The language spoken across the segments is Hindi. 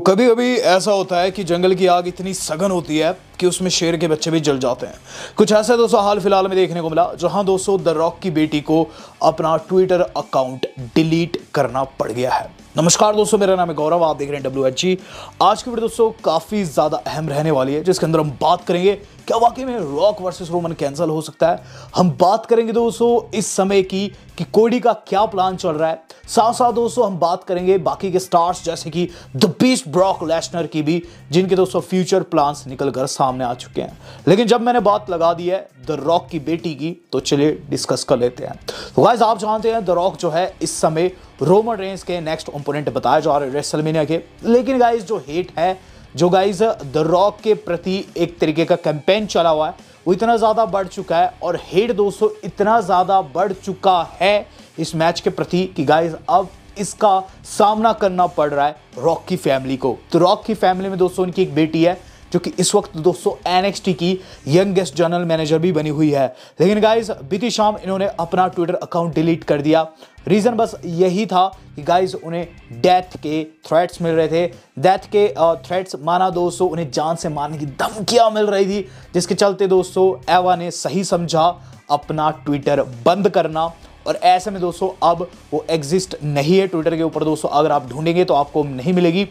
कभी कभी ऐसा होता है कि जंगल की आग इतनी सघन होती है कि उसमें शेर के बच्चे भी जल जाते हैं। कुछ ऐसा दोस्तों हाल फिलहाल में देखने को मिला, जहां दोस्तों द रॉक की बेटी को अपना ट्विटर अकाउंट डिलीट करना पड़ गया है। नमस्कार दोस्तों, मेरा नाम है गौरव, आप देख रहे हैं WHG। आज की वीडियो दोस्तों काफी ज्यादा अहम रहने वाली है, जिसके अंदर हम बात करेंगे क्या वाकई में रॉक वर्सेस रोमन कैंसिल हो सकता है। हम बात करेंगे दोस्तों इस समय की कि कोडी का क्या प्लान चल रहा है। साथ साथ दोस्तों हम बात करेंगे बाकी के स्टार्स जैसे कि द बीस्ट ब्रॉक लेसनर की भी, जिनके दोस्तों फ्यूचर प्लान्स निकल कर सामने आ चुके हैं। लेकिन जब मैंने बात लगा दी है द रॉक की बेटी की, तो चलिए डिस्कस कर लेते हैं। तो गाइस, आप जानते हैं द रॉक जो है इस समय रोमन रेंस के नेक्स्ट ओपोनेंट बताया जा रहे हैं रेसलमेनिया के। लेकिन गाइस जो हेट है, जो गाइस द रॉक के प्रति एक तरीके का कैंपेन चला हुआ है, वो इतना ज्यादा बढ़ चुका है। और हेट दोस्तों इतना ज्यादा बढ़ चुका है इस मैच के प्रति कि गाइस अब इसका सामना करना पड़ रहा है रॉक की फैमिली को। तो रॉक की फैमिली में दोस्तों उनकी एक बेटी है जो कि इस वक्त दोस्तों NXT की यंगेस्ट जनरल मैनेजर भी बनी हुई है। लेकिन गाइस बीती शाम इन्होंने अपना ट्विटर अकाउंट डिलीट कर दिया। रीजन बस यही था कि गाइस उन्हें डेथ के थ्रेट्स मिल रहे थे। डेथ के थ्रेट्स माना दोस्तों उन्हें जान से मारने की धमकियां मिल रही थी, जिसके चलते दोस्तों एवा ने सही समझा अपना ट्विटर बंद करना। और ऐसे में दोस्तों अब वो एग्जिस्ट नहीं है ट्विटर के ऊपर। दोस्तों अगर आप ढूंढेंगे तो आपको नहीं मिलेगी।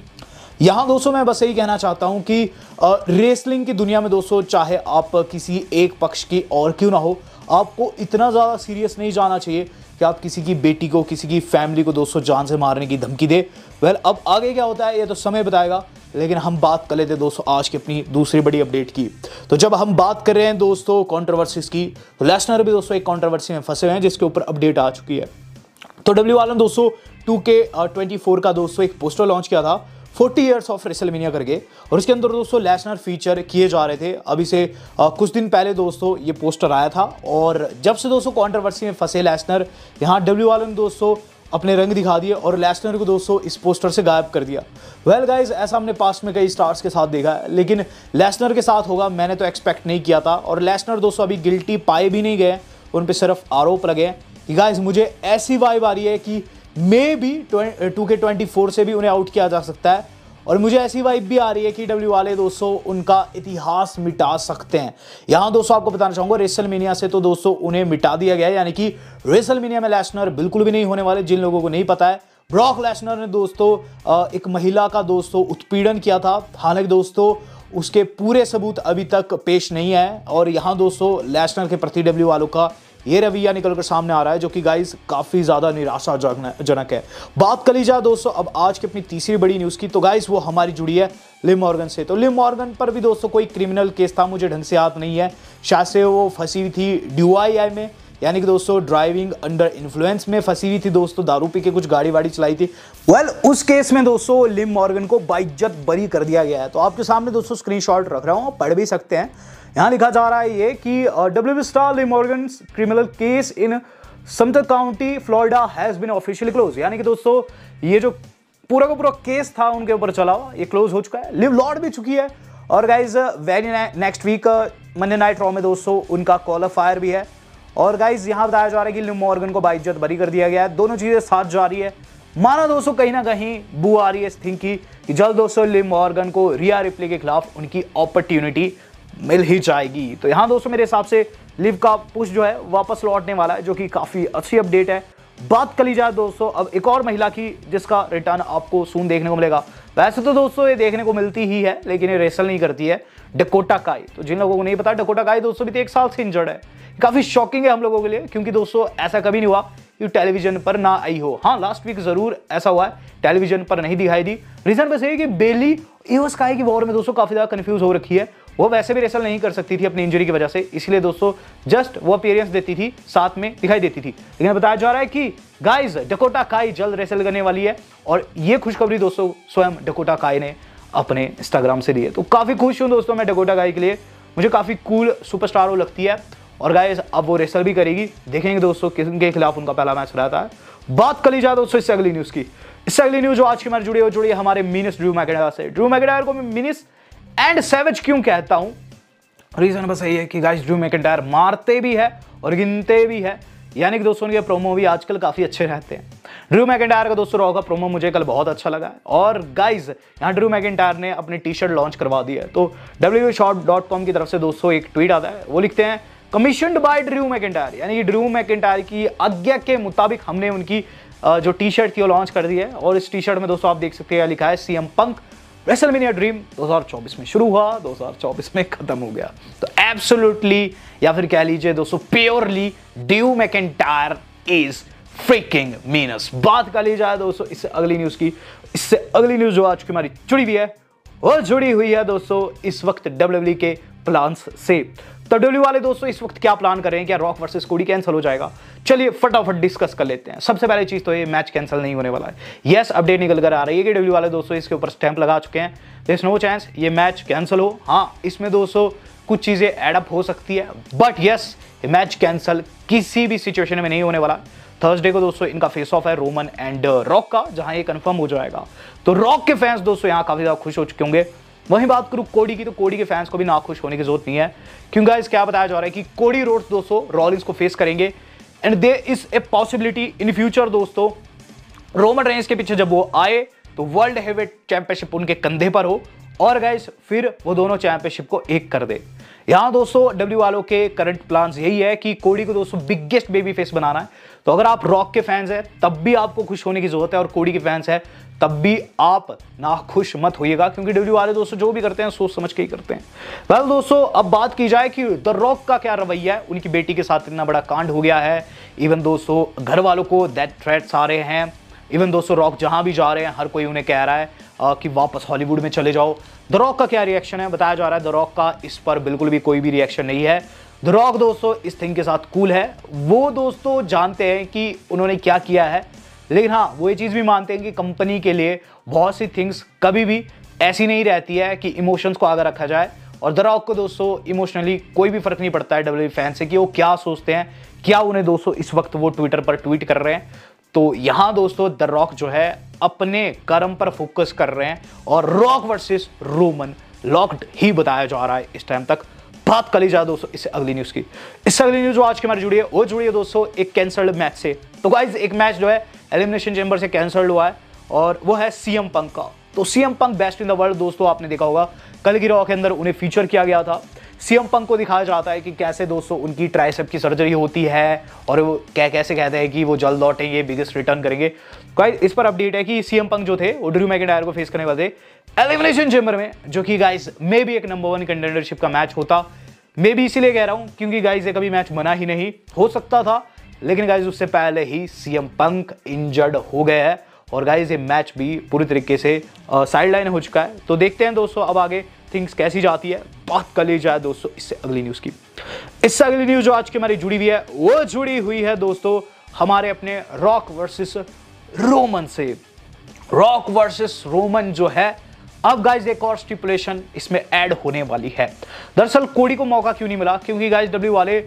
यहां दोस्तों मैं बस यही कहना चाहता हूं कि रेसलिंग की दुनिया में दोस्तों चाहे आप किसी एक पक्ष की और क्यों ना हो, आपको इतना ज़्यादा सीरियस नहीं जाना चाहिए कि आप किसी की बेटी को, किसी की फैमिली को दोस्तों जान से मारने की धमकी दे। अब आगे क्या होता है ये तो समय बताएगा। लेकिन हम बात कर लेते हैं दोस्तों आज की अपनी दूसरी बड़ी अपडेट की। तो जब हम बात कर रहे हैं दोस्तों कंट्रोवर्सीज की, तो लेसनर भी दोस्तों एक कंट्रोवर्सी में फंसे हुए हैं, जिसके ऊपर अपडेट आ चुकी है। तो डब्ल्यू वालों दोस्तों 2K24 का दोस्तों एक पोस्टर लॉन्च किया था 40 ईयर्स ऑफ रेसलमेनिया करके, और इसके अंदर दोस्तों लेसनर फीचर किए जा रहे थे। अभी से कुछ दिन पहले दोस्तों ये पोस्टर आया था, और जब से दोस्तों कंट्रोवर्सी में फंसे लेसनर, यहाँ डब्ल्यू वालों ने दोस्तों अपने रंग दिखा दिए और लेसनर को दोस्तों इस पोस्टर से गायब कर दिया। वेल गाइज, ऐसा हमने पास्ट में कई स्टार्स के साथ देखा है, लेकिन लेसनर के साथ होगा मैंने तो एक्सपेक्ट नहीं किया था। और लेसनर दोस्तों अभी गिल्टी पाए भी नहीं गए, उन पर सिर्फ आरोप लगे हैं। गाइज मुझे ऐसी वाइब आ रही है कि मे भी 2K24 से भी उन्हें आउट किया जा सकता है। और मुझे ऐसी वाइब भी आ रही है कि डब्ल्यू वाले दोस्तों उनका इतिहास मिटा सकते हैं। यहां दोस्तों आपको बताना चाहूंगा रेसलमेनिया से तो दोस्तों उन्हें मिटा दिया गया है, यानी कि रेसलमेनिया में लेसनर बिल्कुल भी नहीं होने वाले। जिन लोगों को नहीं पता है, ब्रॉक लेसनर ने दोस्तों एक महिला का दोस्तों उत्पीड़न किया था। हालांकि दोस्तों उसके पूरे सबूत अभी तक पेश नहीं है, और यहां दोस्तों लेसनर के प्रति डब्ल्यू वालों का ये रवैया निकलकर सामने आ रहा है, जो कि गाइस काफी ज्यादा निराशाजनक है। बात कर ली जाए दोस्तों अब आज की अपनी तीसरी बड़ी न्यूज की, तो गाइस वो हमारी जुड़ी है लिव मॉर्गन से। तो लिव मॉर्गन पर भी दोस्तों कोई क्रिमिनल केस था, मुझे ढंग से याद नहीं है। शायद से वो फंसी हुई थी DUI में, यानी कि दोस्तों ड्राइविंग अंडर इन्फ्लुएंस में फंसी हुई थी दोस्तों, दारू पी के कुछ गाड़ी वाड़ी चलाई थी। उस केस में दोस्तों लिव मॉर्गन को बाइज्जत बरी कर दिया गया है। तो आपके सामने दोस्तों स्क्रीनशॉट रख रहा हूं, पढ़ भी सकते हैं। यहां लिखा जा रहा है ये कि WWE star Liv Morgan criminal case in Sumter County Florida has been officially close. यानी कि दोस्तों ये जो पूरा का पूरा केस था उनके ऊपर चला हुआ, ये क्लोज हो चुका है। लिव लॉर्ड भी चुकी है, और guys very next week Monday night Raw में दोस्तों उनका क्वालिफायर भी है। और गाइज यहां बताया जा रहा है कि लिव मॉर्गन को बाइज्जत बरी कर दिया गया है। दोनों चीजें साथ जा रही है। माना दोस्तों कहीं ना कहीं बू आ रही है इस थिंक की कि जल्द दोस्तों लिव मॉर्गन को रिया रिप्ले के खिलाफ उनकी अपॉर्चुनिटी मिल ही जाएगी। तो यहां दोस्तों मेरे हिसाब से लिव का पुश जो है वापस लौटने वाला है, जो कि काफी अच्छी अपडेट है। बात कर ली जाए दोस्तों अब एक और महिला की, जिसका रिटर्न आपको सून देखने को मिलेगा। वैसे तो दोस्तों ये देखने को मिलती ही है, लेकिन ये रेसल नहीं करती है, डकोटा काई। तो जिन लोगों को नहीं पता, डकोटा काई दोस्तों भी 1 साल से इंजर्ड है। काफी शॉकिंग है हम लोगों के लिए, क्योंकि दोस्तों ऐसा कभी नहीं हुआ कि टेलीविजन पर ना आई हो। हाँ, लास्ट वीक जरूर ऐसा हुआ है, टेलीविजन पर नहीं दिखाई दी। रीजन बस ये कि बेली इवो स्काई की वॉर में दोस्तों काफी ज्यादा कंफ्यूज हो रखी है। वो वैसे भी रेसल नहीं कर सकती थी अपनी इंजरी की वजह से, इसलिए दोस्तों जस्ट वो अपीयरेंस देती थी, साथ में दिखाई देती थी। लेकिन बताया जा रहा है कि गाइस डकोटा काई जल्द रेसल करने वाली है, और ये खुशखबरी दोस्तों स्वयं डकोटा काई ने अपने इंस्टाग्राम से दी है। तो काफी खुश हूं दोस्तों मैं डकोटा काई के लिए, मुझे काफी कूल सुपरस्टार वो लगती है। और गाइस अब वो रेसल भी करेगी, देखेंगे दोस्तों किसके खिलाफ उनका पहला मैच रहता है। बात कर ली जाए दोस्तों इससे अगली न्यूज की। इससे अगली न्यूज जो आज की हमारी जुड़ी है हमारे मिनिस ड्रू मैकइंटायर से। ड्रू मैकइंटायर को मैं मिनिस एंड सैवेज क्यों कहता हूं, रीजन बस यही है कि गाइस ड्रू मैकइंटायर मारते भी है और गिनते भी है। यानी कि दोस्तों उनके प्रोमो भी आजकल काफी अच्छे रहते हैं। ड्रू मैकिंटायर का दोस्तों रॉ का प्रोमो मुझे कल बहुत अच्छा लगा है। और गाइज यहाँ ड्रू मैकिंटायर ने अपनी टी शर्ट लॉन्च करवा दी है। तो www.shop.com की तरफ से दोस्तों एक ट्वीट आता है, वो लिखते हैं कमीशन्ड बाय ड्रू मैकिंटायर, यानी कि ड्रू मैकिंटायर की आज्ञा के मुताबिक हमने उनकी जो टी शर्ट थी वो लॉन्च कर दी है। और इस टी शर्ट में दोस्तों आप देख सकते हैं लिखा है सीएम पंक रेसलमेनिया ड्रीम 2024 में शुरू हुआ, 2024 में खत्म हो गया। तो एब्सोल्युटली या फिर कह लीजिए दोस्तों purely Drew McIntyre is freaking मीनस। बात कर ली जाए दोस्तों इससे अगली न्यूज की, इससे अगली न्यूज जो आज की हमारी जुड़ी हुई है वो जुड़ी हुई है दोस्तों इस वक्त WWE के प्लान्स से। तो WWE वाले दोस्तों इस वक्त क्या प्लान कर रहे हैं, क्या रॉक वर्सेस कोडी कैंसिल हो जाएगा? चलिए फटाफट डिस्कस कर लेते हैं। सबसे पहली चीज तो ये मैच कैंसिल नहीं होने वाला है। यस, अपडेट निकल कर आ रही है कि WWE वाले दोस्तों इसके ऊपर स्टैंप लगा चुके हैं, देयर इज नो चांस ये मैच कैंसिल हो। हाँ, इसमें दोस्तों कुछ चीजें एडअप हो सकती है, बट यस ये मैच कैंसिल किसी भी सिचुएशन में नहीं होने वाला। थर्सडे को दोस्तों इनका फेस ऑफ है रोमन एंड रॉक का, जहां ये कंफर्म हो जाएगा। तो रॉक के फैंस दोस्तों यहां काफी ज्यादा खुश हो चुके होंगे। वहीं बात करूं कोडी की, तो कोडी के फैंस को भी ना खुश होने की जरूरत नहीं है, क्योंकि गाइस क्या बताया जा रहा है कि कोडी रोड्स दोस्तों रॉलिंस को फेस करेंगे and there is a possibility in future दोस्तों रोमन रेंज के पीछे जब वो आए तो वर्ल्ड हेवीवेट चैंपियनशिप उनके कंधे पर हो और गाइस फिर वो दोनों चैंपियनशिप को एक कर दे। यहां दोस्तों डब्ल्यू वालों के करंट प्लान्स यही है कि कोडी को दोस्तों बिगेस्ट बेबी फेस बनाना है। तो अगर आप रॉक के फैंस हैं तब भी आपको खुश होने की जरूरत है, और कोडी के फैंस हैं तब भी आप ना खुश मत होइएगा, क्योंकि डब्ल्यू वाले दोस्तों जो भी करते हैं सोच समझ के ही करते हैं। वेल दोस्तों अब बात की जाए कि द रॉक का क्या रवैया है, उनकी बेटी के साथ इतना बड़ा कांड हो गया है। इवन दोस्तों घर वालों को डेथ थ्रेट्स आ रहे हैं। इवन दोस्तों रॉक जहां भी जा रहे हैं हर कोई उन्हें कह रहा है कि वापस हॉलीवुड में चले जाओ। द रॉक का क्या रिएक्शन है? बताया जा रहा है द रॉक का इस पर बिल्कुल भी कोई भी रिएक्शन नहीं है। द रॉक दोस्तों इस थिंग के साथ कूल है। वो दोस्तों जानते हैं कि उन्होंने क्या किया है, लेकिन हाँ वो ये चीज़ भी मानते हैं कि कंपनी के लिए बहुत सी थिंग्स कभी भी ऐसी नहीं रहती है कि इमोशंस को आगे रखा जाए। और द रॉक को दोस्तों इमोशनली कोई भी फर्क नहीं पड़ता है डब्ल्यूडब्ल्यूई फैन से कि वो क्या सोचते हैं, क्या उन्हें दोस्तों इस वक्त वो ट्विटर पर ट्वीट कर रहे हैं। तो यहां दोस्तों द रॉक जो है अपने कर्म पर फोकस कर रहे हैं और रॉक वर्सेस रोमन लॉक्ड ही बताया जा रहा है इस टाइम तक। बात कर ली जाए दोस्तों इससे अगली न्यूज की, इससे अगली न्यूज जो आज की हमारी जुड़ी है वो जुड़ी है दोस्तों एक कैंसल्ड मैच से। तो गाइज एक मैच जो है एलिमिनेशन चैम्बर से कैंसल्ड हुआ है और वो है सीएम पंक का। तो CM Punk best in the world दोस्तों आपने देखा होगा कल की रॉ के अंदर उन्हें फीचर किया गया था। सीएम पंक को दिखाया जाता है कि कैसे दोस्तों उनकी ट्राइसेप की सर्जरी होती है और वो कैसे कहते हैं कि वो जल्द लौटेंगे, बिगेस्ट रिटर्न करेंगे। गाइस इस पर अपडेट है कि सीएम पंक जो थे वो ड्रू मैकिंटायर को फेस करने वाले थे एलिमिनेशन चैम्बर में, जो कि गाइस मे बी एक नंबर 1 कंटेंडरशिप का मैच होता। मे बी इसीलिए कह रहा हूं क्योंकि गाइस ये कभी मैच बना ही नहीं, हो सकता था लेकिन गाइस उससे पहले ही सीएम पंक इंजर्ड हो गए हैं और गाइस ये मैच भी पूरी तरीके से साइडलाइन हो चुका है। तो देखते हैं दोस्तों अब आगे थिंग्स कैसी जाती है। बात कर ली जाए दोस्तों इससे अगली न्यूज की, इससे अगली न्यूज जो आज की हमारी जुड़ी हुई है वो जुड़ी हुई है दोस्तों हमारे अपने रॉक वर्सेस रोमन से। रॉक वर्सेस रोमन जो है अब गाइज एक और स्टिपुलेशन इसमें ऐड होने वाली है। दरअसल कोडी को मौका क्यों नहीं मिला, क्योंकि गाइज डब्ल्यू वाले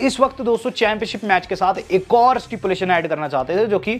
इस वक्त दोस्तों चैंपियनशिप मैच के साथ एक और स्टिपुलेशन ऐड करना चाहते थे, जो कि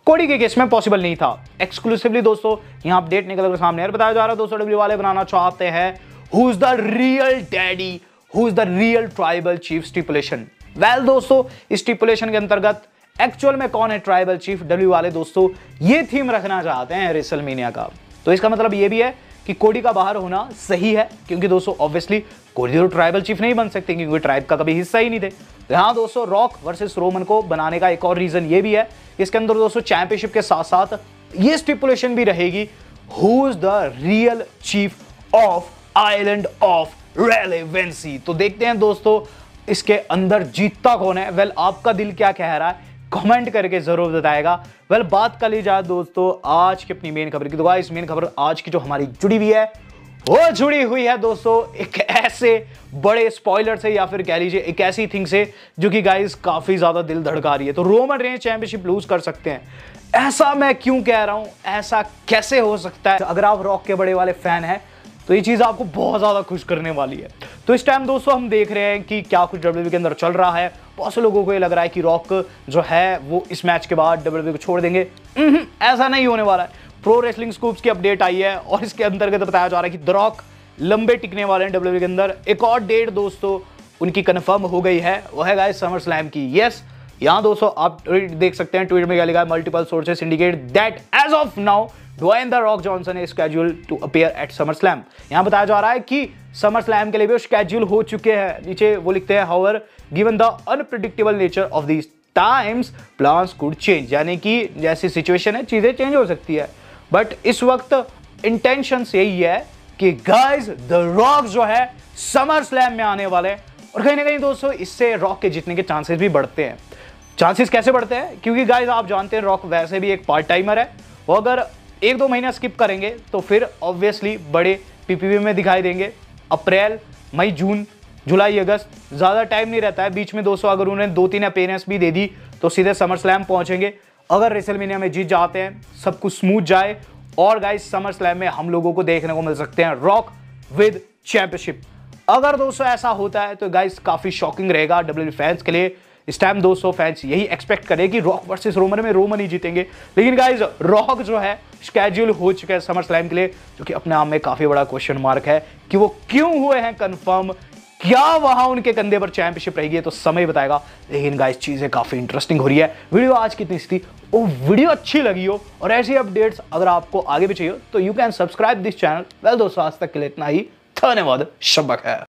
कोडी के केस में पॉसिबल नहीं था। एक्सक्लूसिवली दोस्तों यहां अपडेट निकल कर सामने बताया जा रहा है दोस्तों डब्ल्यू वाले बनाना चाहते हैं who is the real daddy, who is the real tribal chief stipulation. Well दोस्तों इस स्टिपुलेशन के अंतर्गत एक्चुअल में कौन है ट्राइबल चीफ, डब्ल्यू वाले दोस्तों ये थीम रखना चाहते हैं रेसलमेनिया का। तो इसका मतलब ये भी है कि कोडी का बाहर होना सही है, क्योंकि दोस्तों ऑब्वियसली कोडी तो ट्राइबल चीफ नहीं बन सकते क्योंकि ट्राइब का कभी हिस्सा ही नहीं थे। यहां दोस्तों रॉक वर्सेस रोमन को बनाने का एक और रीजन ये भी है, इसके अंदर दोस्तों चैंपियनशिप के साथ साथ ये स्टिपुलेशन भी रहेगी who is the real chief of island of relevancy. तो देखते हैं दोस्तों इसके अंदर जीतता कौन है। वेल आपका दिल क्या कह रहा है कमेंट करके जरूर बताएगा। वेल बात कर ली जाए दोस्तों आज की अपनी मेन खबर की, तो गाइस मेन खबर आज की जो हमारी जुड़ी हुई है वो जुड़ी हुई है दोस्तों एक ऐसे बड़े स्पॉइलर से या फिर कह लीजिए एक ऐसी थिंग से जो कि गाइस काफी ज्यादा दिल धड़का रही है। तो रोमन रेंज चैंपियनशिप लूज कर सकते हैं, ऐसा मैं क्यों कह रहा हूं, ऐसा कैसे हो सकता है? अगर आप रॉक के बड़े वाले फैन हैं तो ये चीज आपको बहुत ज्यादा खुश करने वाली है। तो इस टाइम दोस्तों हम देख रहे हैं कि क्या कुछ डब्ल्यूडब्ल्यूई के अंदर चल रहा है। बहुत से लोगों को ये लग रहा है कि रॉक जो है वो इस मैच के बाद डब्ल्यूडब्ल्यूई को छोड़ देंगे। ऐसा नहीं होने वाला है। प्रो रेसलिंग स्कूप्स की अपडेट आई है और इसके अंतर्गत बताया जा रहा है कि द रॉक लंबे टिकने वाले हैं डब्ल्यूडब्ल्यूई के अंदर। एक और डेट दोस्तों उनकी कंफर्म हो गई है, वो है गाइस समर स्लैम की। यस यहां दोस्तों आप ट्वीट देख सकते हैं, ट्वीट में क्या लिखा है, multiple sources indicate that as of now Dwayne the Rock Johnson is schedule to appear at SummerSlam. यहां बताया जा रहा है कि समर स्लैम के लिए भी शेड्यूल हो चुके हैं। नीचे वो लिखते हैं, however given the unpredictable nature of these times plans could change, यानी कि जैसी सिचुएशन है चीजें चेंज हो सकती है, बट इस वक्त इंटेंशन यही है कि गाइस द रॉक जो है समर स्लैम में आने वाले हैं। और कहीं ना कहीं दोस्तों इससे रॉक के जीतने के चांसेस भी बढ़ते हैं। चांसेस कैसे बढ़ते हैं, क्योंकि गाइस आप जानते हैं रॉक वैसे भी एक पार्ट टाइमर है, वो अगर 1-2 महीना स्किप करेंगे तो फिर ऑब्वियसली बड़े पीपीवी में दिखाई देंगे। अप्रैल, मई, जून, जुलाई, अगस्त, ज़्यादा टाइम नहीं रहता है बीच में दोस्तों। अगर उन्हें 2-3 अपीयरेंस भी दे दी तो सीधे समर स्लैम पहुंचेंगे। अगर रेसलमेनिया में जीत जाते हैं, सब कुछ स्मूथ जाए, और गाइस समर स्लैम में हम लोगों को देखने को मिल सकते हैं रॉक विद चैंपियनशिप। अगर दोस्तों ऐसा होता है तो गाइस काफ़ी शॉकिंग रहेगा WWE फैंस के लिए। इस टाइम दोस्तों फैंस यही एक्सपेक्ट करें कि रॉक वर्सेस रोमन में रोमन ही जीतेंगे, लेकिन गाइस रॉक जो है शेड्यूल हो चुका है समर स्लैम के लिए, जो कि अपने आप में काफी बड़ा क्वेश्चन मार्क है कि वो क्यों हुए हैं कंफर्म, क्या वहां उनके कंधे पर चैंपियनशिप रहेगी तो समय बताएगा। लेकिन गाइस चीजें काफी इंटरेस्टिंग हो रही है। वीडियो आज कितनी थी, वो वीडियो अच्छी लगी हो और ऐसी अपडेट्स अगर आपको आगे भी चाहिए तो you can subscribe this channel. Well दोस्तों आज तक के लिए इतना ही, धन्यवाद, शब्बा खैर।